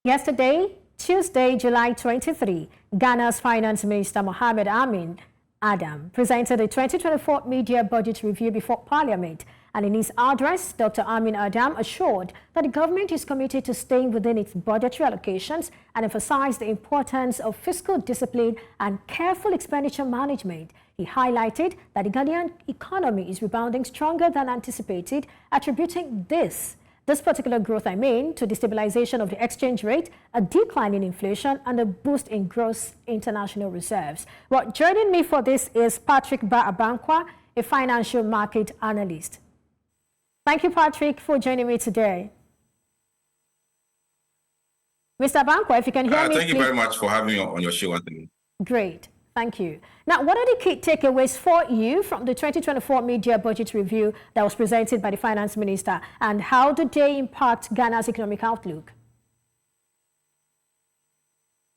Yesterday, Tuesday, July 23, Ghana's Finance Minister Mohammed Amin Adam presented the 2024 Media Budget Review before Parliament. And in his address, Dr. Amin Adam assured that the government is committed to staying within its budgetary allocations and emphasized the importance of fiscal discipline and careful expenditure management. He highlighted that the Ghanaian economy is rebounding stronger than anticipated, attributing this particular growth, to the stabilization of the exchange rate, a decline in inflation, and a boost in gross international reserves. Well, joining me for this is Patrick Baah Abankwa, a financial market analyst. Thank you, Patrick, for joining me today. Mr. Abankwa, if you can hear me, thank you very much for having me on your show, Anthony. Great. Thank you. Now, what are the key takeaways for you from the 2024 Media Budget Review that was presented by the Finance Minister, and how do they impact Ghana's economic outlook?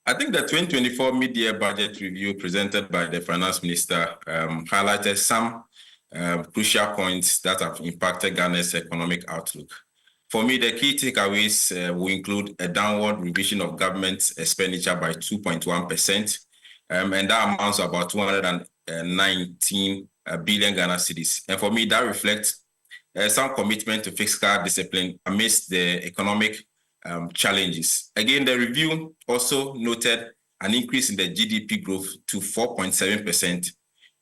I think the 2024 Media Budget Review presented by the Finance Minister highlighted some crucial points that have impacted Ghana's economic outlook. For me, the key takeaways will include a downward revision of government expenditure by 2.1%. And that amounts to about 219 billion Ghana cedis. And for me, that reflects some commitment to fiscal discipline amidst the economic challenges. Again, the review also noted an increase in the GDP growth to 4.7%,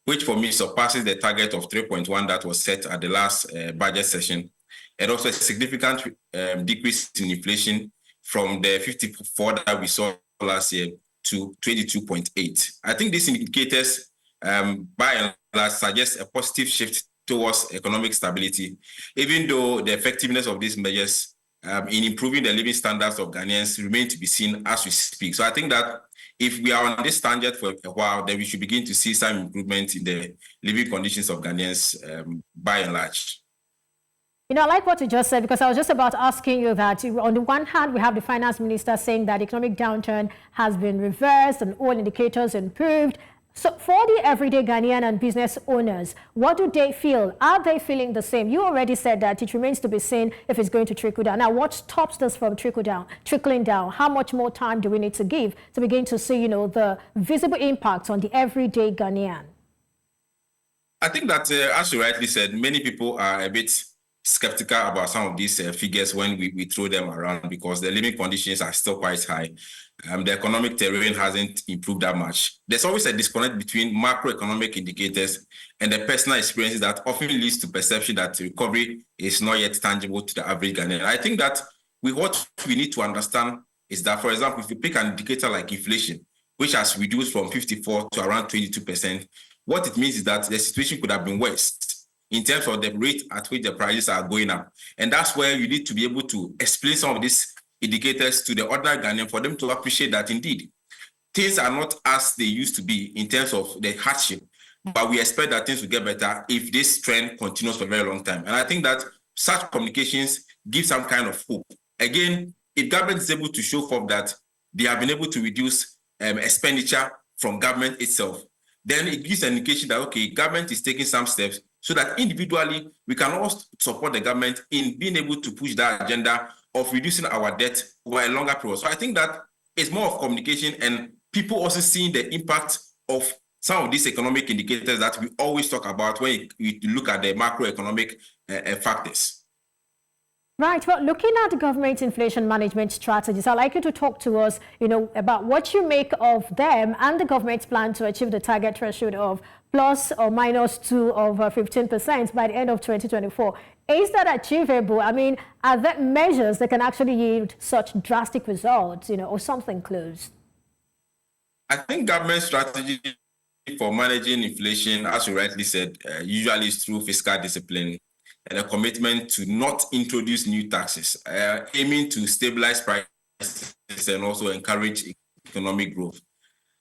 which for me surpasses the target of 3.1 that was set at the last budget session, and also a significant decrease in inflation from the 54 that we saw last year to 22.8. I think these indicators, by and large, suggest a positive shift towards economic stability, even though the effectiveness of these measures in improving the living standards of Ghanaians remain to be seen as we speak. So I think that if we are on this tangent for a while, then we should begin to see some improvement in the living conditions of Ghanaians by and large. I like what you just said, because I was just about asking you that on the one hand, we have the Finance Minister saying that economic downturn has been reversed and all indicators improved. So for the everyday Ghanaian and business owners, what do they feel? Are they feeling the same? You already said that it remains to be seen if it's going to trickle down. Now, what stops this from trickling down? How much more time do we need to give to begin to see, the visible impacts on the everyday Ghanaian? I think that, as you rightly said, many people are a bit skeptical about some of these figures when we throw them around, because the living conditions are still quite high. The economic terrain hasn't improved that much. There's always a disconnect between macroeconomic indicators and the personal experiences that often leads to perception that recovery is not yet tangible to the average Ghanaian. I think that what we need to understand is that, for example, if you pick an indicator like inflation, which has reduced from 54 to around 22%, what it means is that the situation could have been worse in terms of the rate at which the prices are going up. And that's where you need to be able to explain some of these indicators to the ordinary Ghanaian for them to appreciate that indeed things are not as they used to be in terms of the hardship, but we expect that things will get better if this trend continues for a very long time. And I think that such communications give some kind of hope. Again, if government is able to show forth that they have been able to reduce expenditure from government itself, then it gives an indication that, okay, government is taking some steps so that individually we can also support the government in being able to push that agenda of reducing our debt over a longer period. So I think that it's more of communication and people also seeing the impact of some of these economic indicators that we always talk about when we look at the macroeconomic factors. Right. Well, looking at the government inflation management strategies, I'd like you to talk to us, about what you make of them and the government's plan to achieve the target threshold of plus or minus 2 over 15% by the end of 2024. Is that achievable? I mean, are there measures that can actually yield such drastic results, or something close? I think government strategy for managing inflation, as you rightly said, usually is through fiscal discipline and a commitment to not introduce new taxes, aiming to stabilize prices and also encourage economic growth.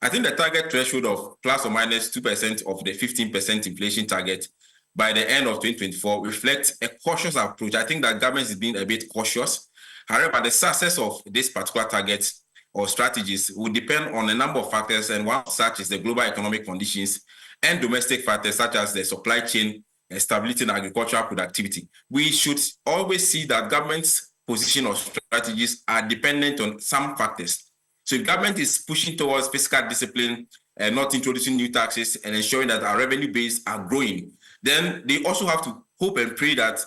I think the target threshold of plus or minus 2% of the 15% inflation target by the end of 2024 reflects a cautious approach. I think that government is being a bit cautious. However, the success of this particular target or strategies will depend on a number of factors, and one such is the global economic conditions and domestic factors such as the supply chain, stability in agricultural productivity. We should always see that government's position or strategies are dependent on some factors. So if government is pushing towards fiscal discipline and not introducing new taxes and ensuring that our revenue base are growing, then they also have to hope and pray that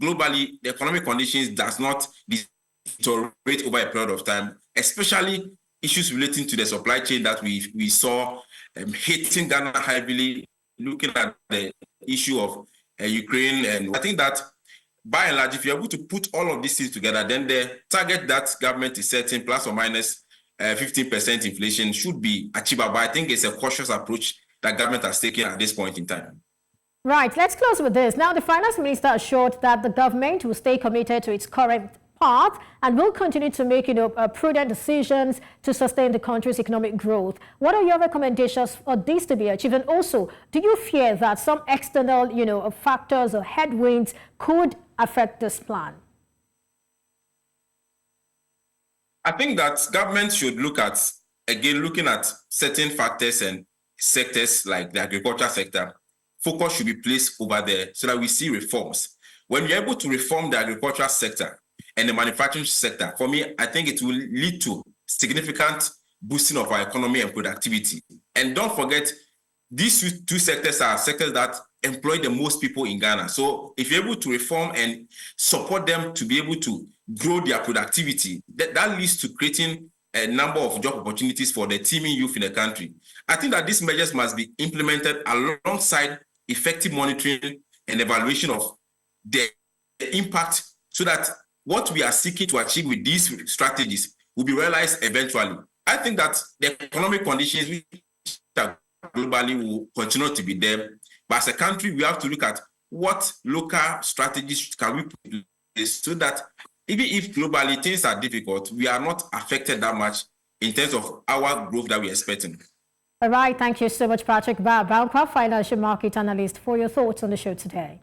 globally the economic conditions does not deteriorate over a period of time, especially issues relating to the supply chain that we saw hitting Ghana heavily, looking at the issue of Ukraine. And I think that by and large, if you're able to put all of these things together, then the target that government is setting, plus or minus 15% inflation, should be achievable. I think it's a cautious approach that government has taken at this point in time. Right, let's close with this. Now, the finance minister assured that the government will stay committed to its current path and will continue to make, prudent decisions to sustain the country's economic growth. What are your recommendations for this to be achieved? And also, do you fear that some external, factors or headwinds could affect this plan? I think that government should looking at certain factors and sectors like the agriculture sector. Focus should be placed over there so that we see reforms. When you're able to reform the agricultural sector and the manufacturing sector, for me, I think it will lead to significant boosting of our economy and productivity. And don't forget, these two sectors are sectors that employ the most people in Ghana. So if you're able to reform and support them to be able to grow their productivity, that leads to creating a number of job opportunities for the teeming youth in the country. I think that these measures must be implemented alongside effective monitoring and evaluation of the impact so that what we are seeking to achieve with these strategies will be realized eventually. I think that the economic conditions which are globally will continue to be there. But as a country, we have to look at what local strategies can we put in place so that even if globally things are difficult, we are not affected that much in terms of our growth that we're expecting. All right. Thank you so much, Patrick Baah Abankwa, financial market analyst, for your thoughts on the show today.